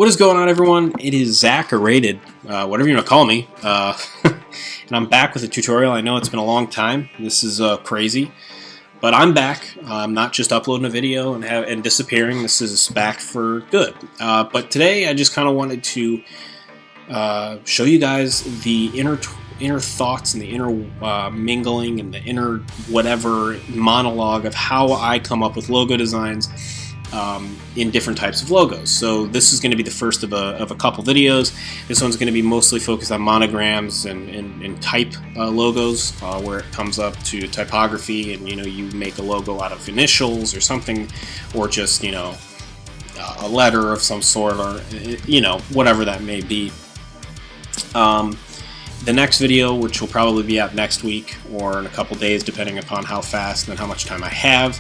What is going on, everyone? It is Ztcreative, whatever you want to call me, and I'm back with a tutorial. I know it's been a long time. This is crazy, but I'm back. I'm not just uploading a video and disappearing. This is back for good. But today, I just kind of wanted to show you guys the inner thoughts and the inner mingling and the inner whatever monologue of how I come up with logo designs. In different types of logos. So this is going to be the first of a couple videos. This one's going to be mostly focused on monograms and type logos, where it comes up to typography, and you make a logo out of initials or something, or just a letter of some sort, or whatever that may be. The next video, which will probably be out next week or in a couple days, depending upon how fast and how much time I have,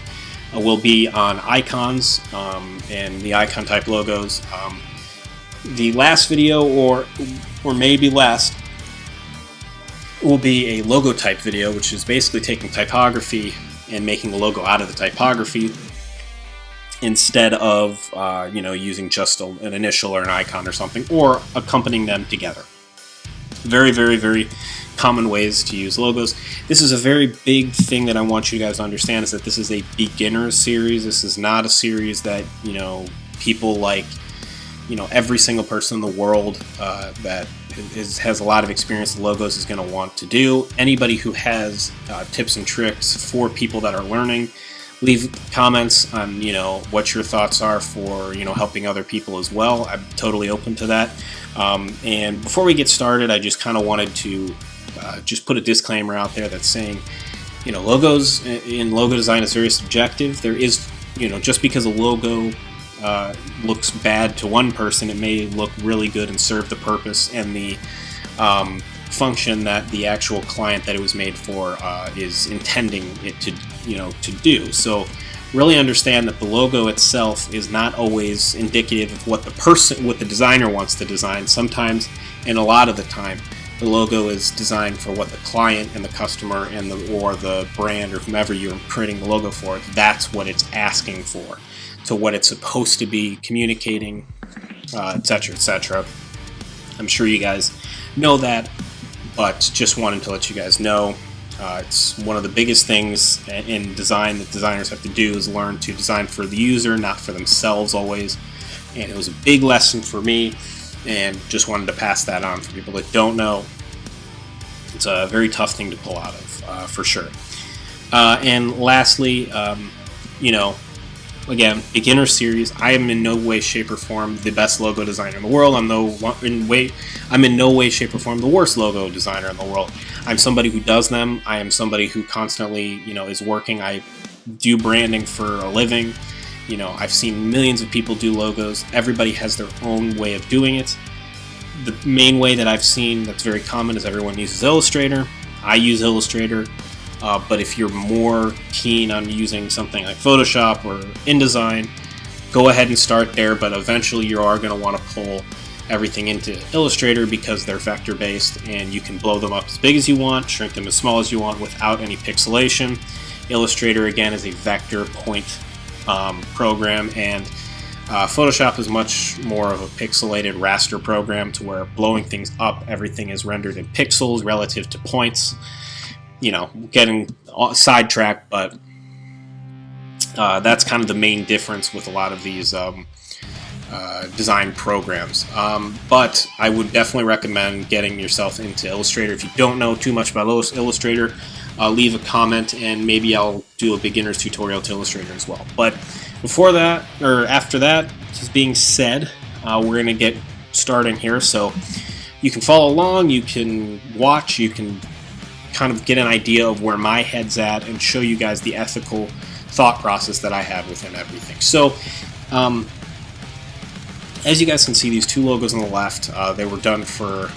will be on icons and the icon type logos. The last video, or maybe last, will be a logo type video, which is basically taking typography and making a logo out of the typography instead of using just an initial or an icon or something, or accompanying them together. Very, very, very common ways to use logos. This is a very big thing that I want you guys to understand, is that this is a beginner series. This is not a series that people like every single person in the world that has a lot of experience with logos is going to want to do. Anybody who has tips and tricks for people that are learning, leave comments on what your thoughts are for helping other people as well. I'm totally open to that. And before we get started, I just kind of wanted to just put a disclaimer out there that's saying, logos in logo design is very subjective. There is, just because a logo looks bad to one person, it may look really good and serve the purpose and the function that the actual client that it was made for is intending it to do. So really understand that the logo itself is not always indicative of what the designer wants to design. Sometimes, and a lot of the time, the logo is designed for what the client and the customer or the brand or whomever you're printing the logo for, that's what it's asking for. So what it's supposed to be communicating, etc., etc. I'm sure you guys know that, but just wanted to let you guys know. It's one of the biggest things in design that designers have to do, is learn to design for the user, not for themselves always. And it was a big lesson for me, and just wanted to pass that on for people that don't know. It's a very tough thing to pull out of, for sure. And lastly, again, beginner series. I am in no way, shape, or form the best logo designer in the world. I'm in no way, shape, or form the worst logo designer in the world. I'm somebody who does them. I am somebody who constantly, is working. I do branding for a living. I've seen millions of people do logos. Everybody has their own way of doing it. The main way that I've seen that's very common is everyone uses Illustrator. I use Illustrator. But if you're more keen on using something like Photoshop or InDesign, go ahead and start there, but eventually you are going to want to pull everything into Illustrator because they're vector-based, and you can blow them up as big as you want, shrink them as small as you want without any pixelation. Illustrator, again, is a vector point program, and Photoshop is much more of a pixelated raster program, to where blowing things up, everything is rendered in pixels relative to points. Getting sidetracked, but that's kind of the main difference with a lot of these design programs. But I would definitely recommend getting yourself into Illustrator. If you don't know too much about Illustrator, leave a comment, and maybe I'll do a beginner's tutorial to Illustrator as well. But before that, or after that, just being said, we're going to get starting here. So you can follow along, you can watch, you can kind of get an idea of where my head's at, and show you guys the ethical thought process that I have within everything. So, as you guys can see, these two logos on the left, they were done for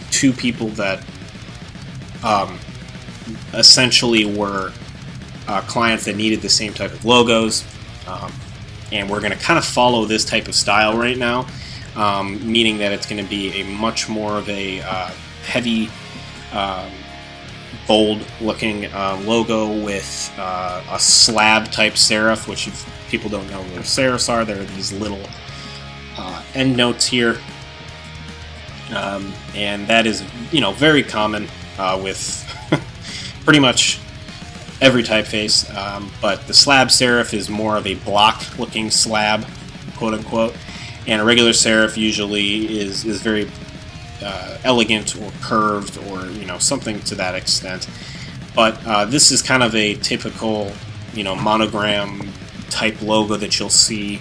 two people that essentially were clients that needed the same type of logos, and we're going to kind of follow this type of style right now, meaning that it's going to be a much more of a heavy, bold looking logo with a slab type serif, which if people don't know what serifs are, they're these little end notes here, and that is, very common with pretty much every typeface, but the slab serif is more of a block-looking slab, quote-unquote, and a regular serif usually is very elegant or curved, or something to that extent. But this is kind of a typical, monogram type logo that you'll see,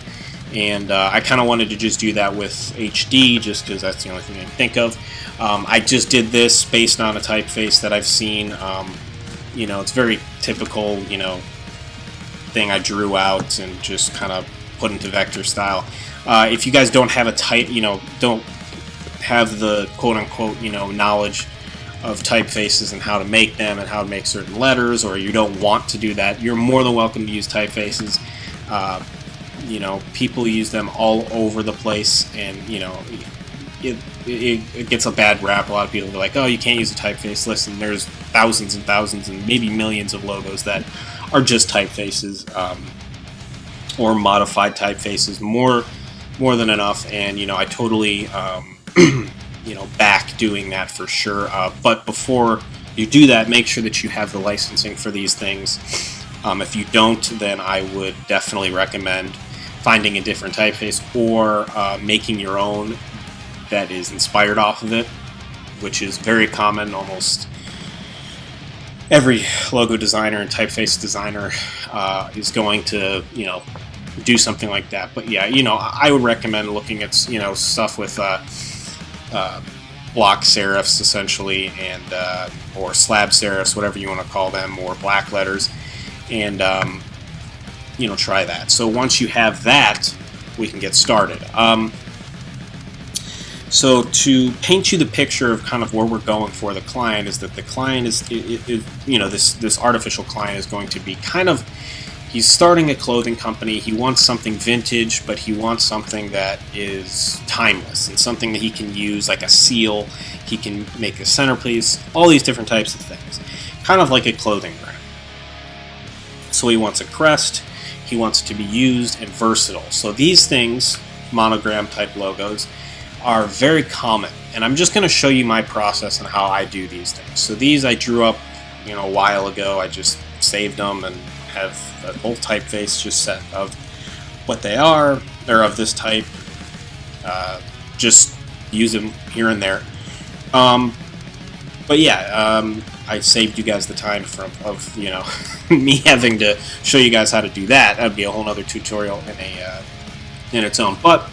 and I kind of wanted to just do that with HD, just because that's the only thing I can think of. I just did this based on a typeface that I've seen. It's very typical, thing I drew out and just kind of put into vector style. If you guys don't have don't have the quote-unquote, knowledge of typefaces and how to make them and how to make certain letters, or you don't want to do that, you're more than welcome to use typefaces. People use them all over the place, and it gets a bad rap. A lot of people are like, oh, you can't use a typeface. Listen, there's thousands and thousands and maybe millions of logos that are just typefaces, or modified typefaces, more than enough. And I totally back doing that for sure. But before you do that, make sure that you have the licensing for these things. If you don't, then I would definitely recommend finding a different typeface, or making your own that is inspired off of it, which is very common. Almost every logo designer and typeface designer is going to, do something like that. But yeah, I would recommend looking at, stuff with block serifs, essentially, and or slab serifs, whatever you want to call them, or black letters, and try that. So once you have that, we can get started. So to paint you the picture of kind of where we're going for the client, is that the client is this artificial client is going to be kind of, he's starting a clothing company. He wants something vintage, but he wants something that is timeless and something that he can use, like a seal. He can make a centerpiece, all these different types of things, kind of like a clothing brand. So he wants a crest. He wants it to be used and versatile. So these things, monogram type logos, are very common, and I'm just going to show you my process and how I do these things. So these I drew up, a while ago. I just saved them and have a whole typeface just set of what they are. They're of this type. Just use them here and there. But yeah, I saved you guys the time of me having to show you guys how to do that. That'd be a whole other tutorial in its own. But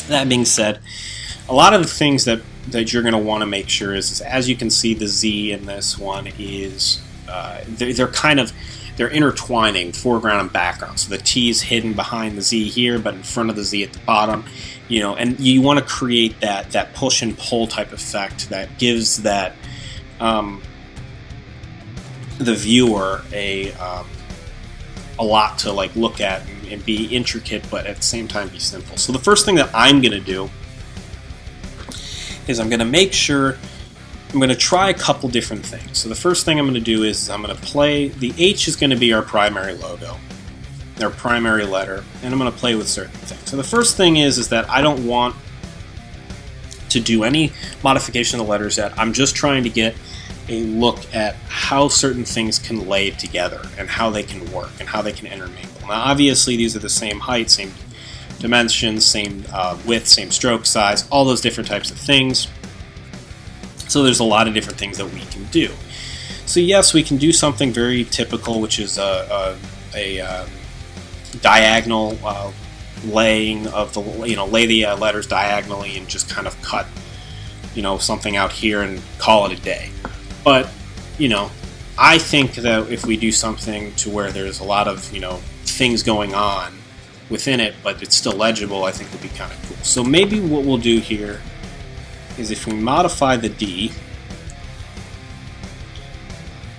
that being said, a lot of the things that you're going to want to make sure is, as you can see, the Z in this one is they're intertwining foreground and background. So the T is hidden behind the Z here, but in front of the Z at the bottom. And you want to create that push and pull type effect that gives that the viewer a lot to look at and be intricate, but at the same time be simple. So the first thing that I'm going to do is I'm going to make sure, I'm going to try a couple different things. So the first thing I'm going to do is I'm going to play, the H is going to be our primary logo, our primary letter, and I'm going to play with certain things. So the first thing is that I don't want to do any modification of the letters yet. I'm just trying to get a look at how certain things can lay together and how they can work and how they can intermingle. Now obviously these are the same height, same dimensions, same width, same stroke size, all those different types of things. So there's a lot of different things that we can do. So yes, we can do something very typical, which is a diagonal laying of the, lay the letters diagonally and just kind of cut, something out here and call it a day. But, I think that if we do something to where there's a lot of, things going on within it, but it's still legible, I think would be kind of cool. So maybe what we'll do here is, if we modify the D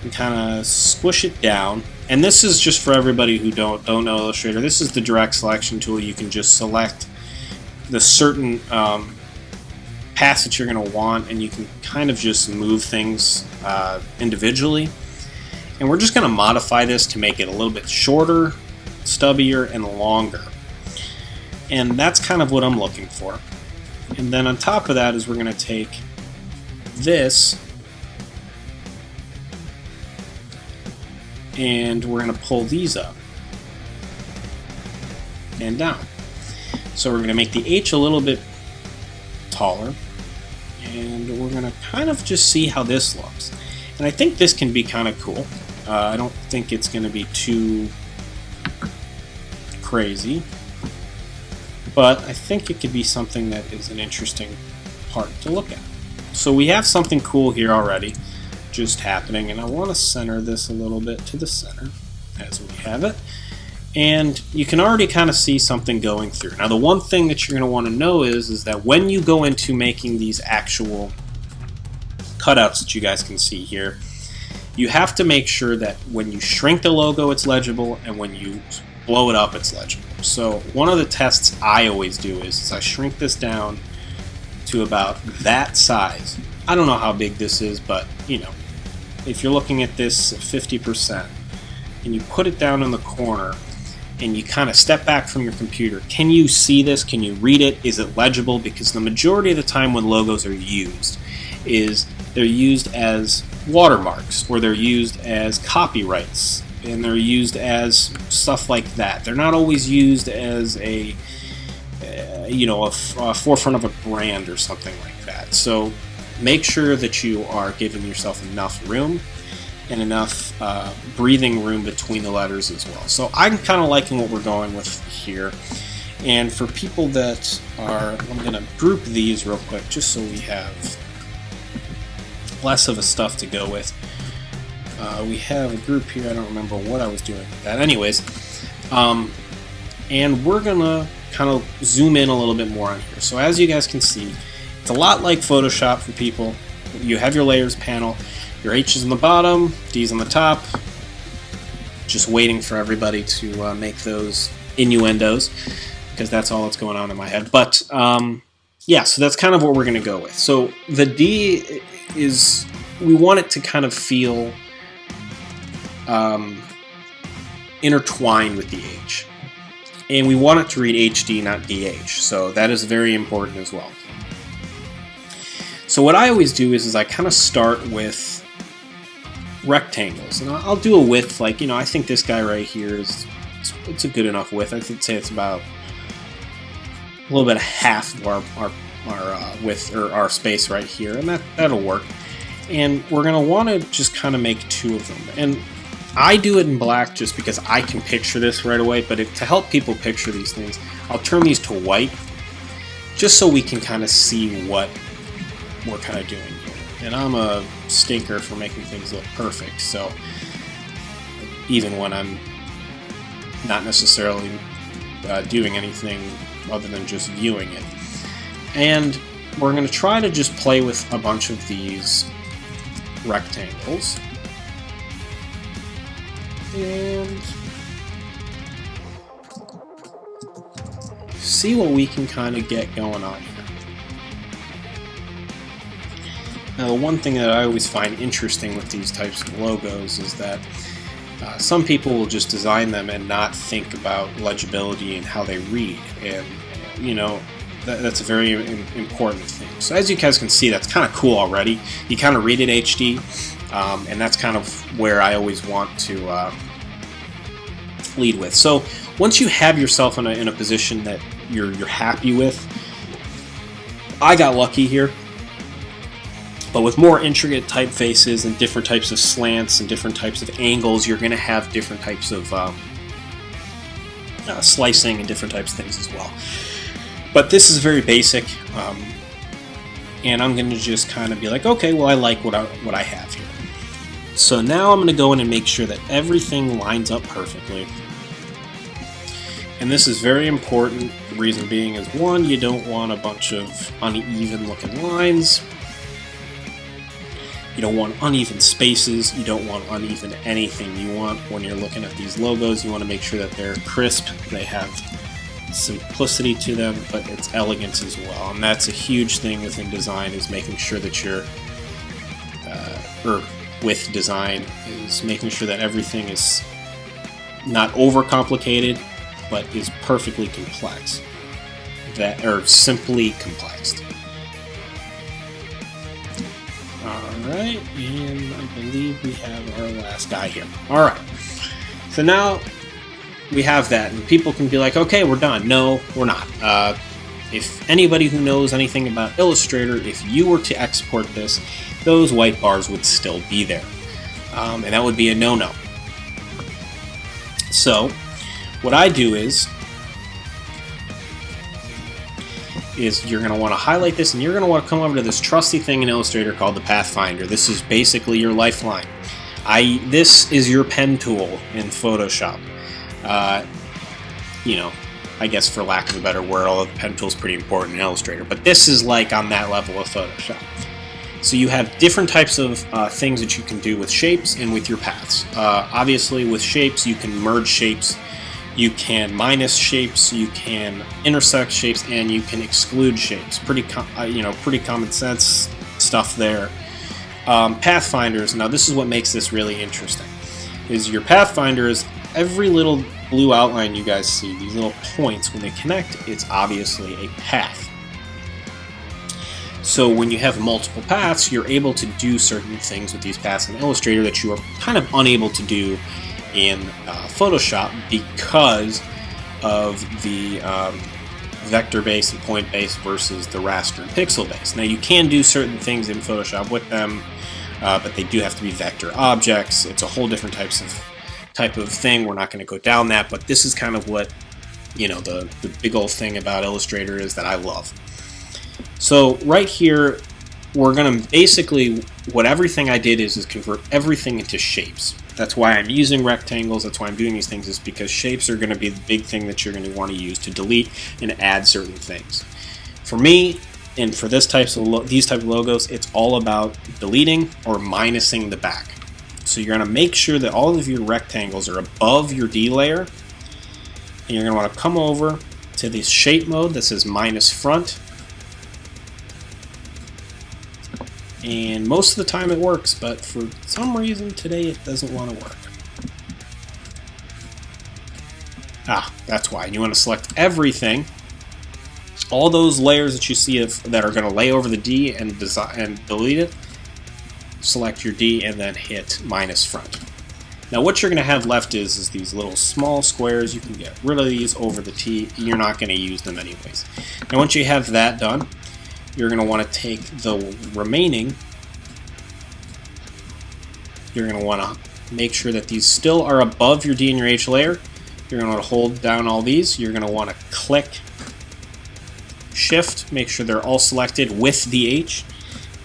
and kind of squish it down, and this is just for everybody who don't know Illustrator, this is the direct selection tool. You can just select the certain paths that you're going to want, and you can kind of just move things individually. And we're just going to modify this to make it a little bit shorter, stubbier, and longer. And that's kind of what I'm looking for. And then on top of that is we're going to take this and we're going to pull these up and down. So we're going to make the H a little bit taller, and we're going to kind of just see how this looks. And I think this can be kind of cool. I don't think it's going to be too crazy, but I think it could be something that is an interesting part to look at. So we have something cool here already just happening, and I want to center this a little bit to the center as we have it. And you can already kind of see something going through. Now the one thing that you're going to want to know is that when you go into making these actual cutouts that you guys can see here, you have to make sure that when you shrink the logo it's legible, and when you blow it up it's legible. So one of the tests I always do is I shrink this down to about that size. I don't know how big this is, but you know, if you're looking at this 50% and you put it down in the corner and you kind of step back from your computer, can you see this? Can you read it? Is it legible? Because the majority of the time when logos are used is they're used as watermarks, or they're used as copyrights, and they're used as stuff like that. They're not always used as a forefront of a brand or something like that. So make sure that you are giving yourself enough room and enough breathing room between the letters as well. So I'm kind of liking what we're going with here. And for people that are, I'm going to group these real quick just so we have less of a stuff to go with. We have a group here. I don't remember what I was doing with that. Anyways, and we're going to kind of zoom in a little bit more on here. So as you guys can see, it's a lot like Photoshop for people. You have your layers panel, your H's on the bottom, D's on the top, just waiting for everybody to make those innuendos, because that's all that's going on in my head. But yeah, so that's kind of what we're going to go with. So the D is, we want it to kind of feel intertwined with the H. And we want it to read HD, not DH. So that is very important as well. So what I always do is I kind of start with rectangles. And I'll do a width, like, you know, I think this guy right here is, it's a good enough width. I would say it's about a little bit of half of our width, or our space right here. And that'll work. And we're going to want to just kind of make two of them. And I do it in black just because I can picture this right away, but to help people picture these things, I'll turn these to white just so we can kind of see what we're kind of doing here. And I'm a stinker for making things look perfect, so even when I'm not necessarily doing anything other than just viewing it. And we're going to try to just play with a bunch of these rectangles. And see what we can kind of get going on here. Now, the one thing that I always find interesting with these types of logos is that some people will just design them and not think about legibility and how they read, and you know, that's a very important thing. So as you guys can see, that's kind of cool already. You kind of read it HD. And that's kind of where I always want to lead with. So once you have yourself in a position that you're happy with, I got lucky here. But with more intricate typefaces and different types of slants and different types of angles, you're going to have different types of slicing and different types of things as well. But this is very basic. And I'm going to just kind of be like, okay, well, I like what I have here. So now I'm going to go in and make sure that everything lines up perfectly. And this is very important. The reason being is, one, you don't want a bunch of uneven looking lines. You don't want uneven spaces. You don't want uneven anything. You want, when you're looking at these logos, you want to make sure that they're crisp, they have simplicity to them, but it's elegance as well. And that's a huge thing within design, is making sure that you're with design is making sure that everything is not overcomplicated, but is perfectly complex. that are simply complexed. Alright, and I believe we have our last guy here. Alright, so now we have that, and people can be like, okay, we're done. No, we're not. If anybody who knows anything about Illustrator, if you were to export this, those white bars would still be there. And that would be a no-no. So, what I do is you're going to want to highlight this, and you're going to want to come over to this trusty thing in Illustrator called the Pathfinder. This is basically your lifeline. This is your pen tool in Photoshop. You know, I guess for lack of a better word, although the pen tool is pretty important in Illustrator, but this is like on that level of Photoshop. So you have different types of things that you can do with shapes and with your paths. Obviously with shapes you can merge shapes, you can minus shapes, you can intersect shapes, and you can exclude shapes. Pretty common sense stuff there. Pathfinders, now this is what makes this really interesting, is your Pathfinder is every little blue outline you guys see, these little points, when they connect, it's obviously a path. So when you have multiple paths, you're able to do certain things with these paths in Illustrator that you are kind of unable to do in Photoshop because of the vector-based and point-based versus the raster and pixel-based. Now you can do certain things in Photoshop with them, but they do have to be vector objects. It's a whole different type of thing. We're not going to go down that, but this is kind of what, you know, the big old thing about Illustrator is that I love. So right here, we're going to basically, what everything I did is convert everything into shapes. That's why I'm using rectangles, that's why I'm doing these things, is because shapes are going to be the big thing that you're going to want to use to delete and add certain things. For me, and for these type of logos, it's all about deleting or minusing the back. So you're going to make sure that all of your rectangles are above your D layer, and you're going to want to come over to this shape mode that says minus front. And most of the time it works, but for some reason today it doesn't want to work. That's why. You want to select everything, all those layers that you see that are going to lay over the D and delete it. Select your D and then hit minus front. Now what you're going to have left is these little small squares. You can get rid of these over the T. You're not going to use them anyways. Now once you have that done, you're going to want to take the remaining, you're going to want to make sure that these still are above your D and your H layer. You're going to want to hold down all these. You're going to want to click Shift, make sure they're all selected with the H,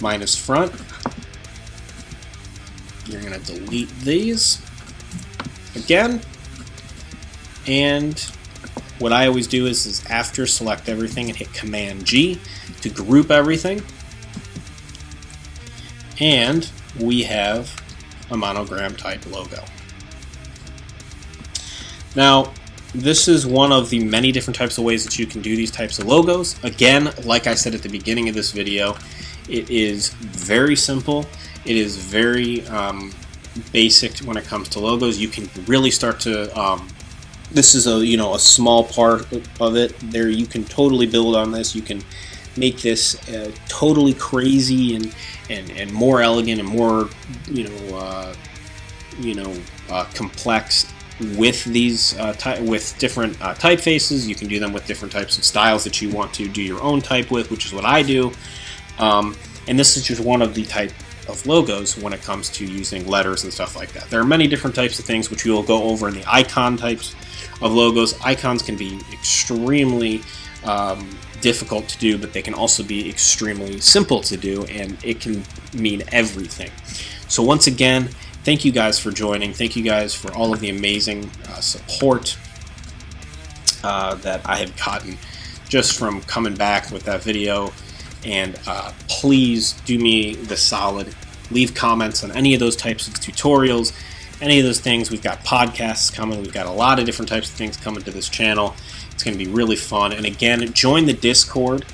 minus front. You're going to delete these again, and what I always do is after select everything and hit Command G to group everything, and we have a monogram type logo. Now this is one of the many different types of ways that you can do these types of logos. Again, like I said at the beginning of this video, it is very simple. It is very basic when it comes to logos. You can really start to this is a small part of it. There, you can totally build on this. You can make this totally crazy and more elegant and more complex with these with different typefaces. You can do them with different types of styles that you want to do your own type with, which is what I do. And this is just one of the type of logos when it comes to using letters and stuff like that. There are many different types of things which we will go over in the icon types of logos. Icons can be extremely difficult to do, but they can also be extremely simple to do, and it can mean everything. So once again, thank you guys for joining. Thank you guys for all of the amazing support that I have gotten just from coming back with that video. And please do me the solid, leave comments on any of those types of tutorials, any of those things. We've got podcasts coming. We've got a lot of different types of things coming to this channel. It's going to be really fun. And again, join the Discord.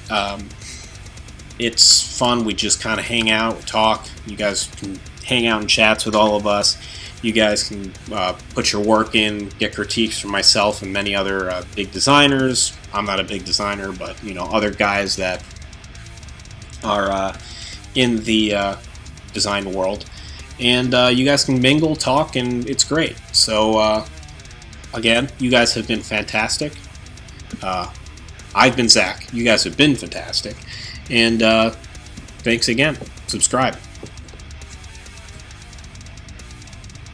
It's fun. We just kind of hang out, talk. You guys can hang out in chats with all of us. You guys can put your work in, get critiques from myself and many other big designers, I'm not a big designer, but other guys that are in the design world, and you guys can mingle, talk, and it's great. So again, you guys have been fantastic. I've been Zach. You guys have been fantastic, and thanks again. Subscribe.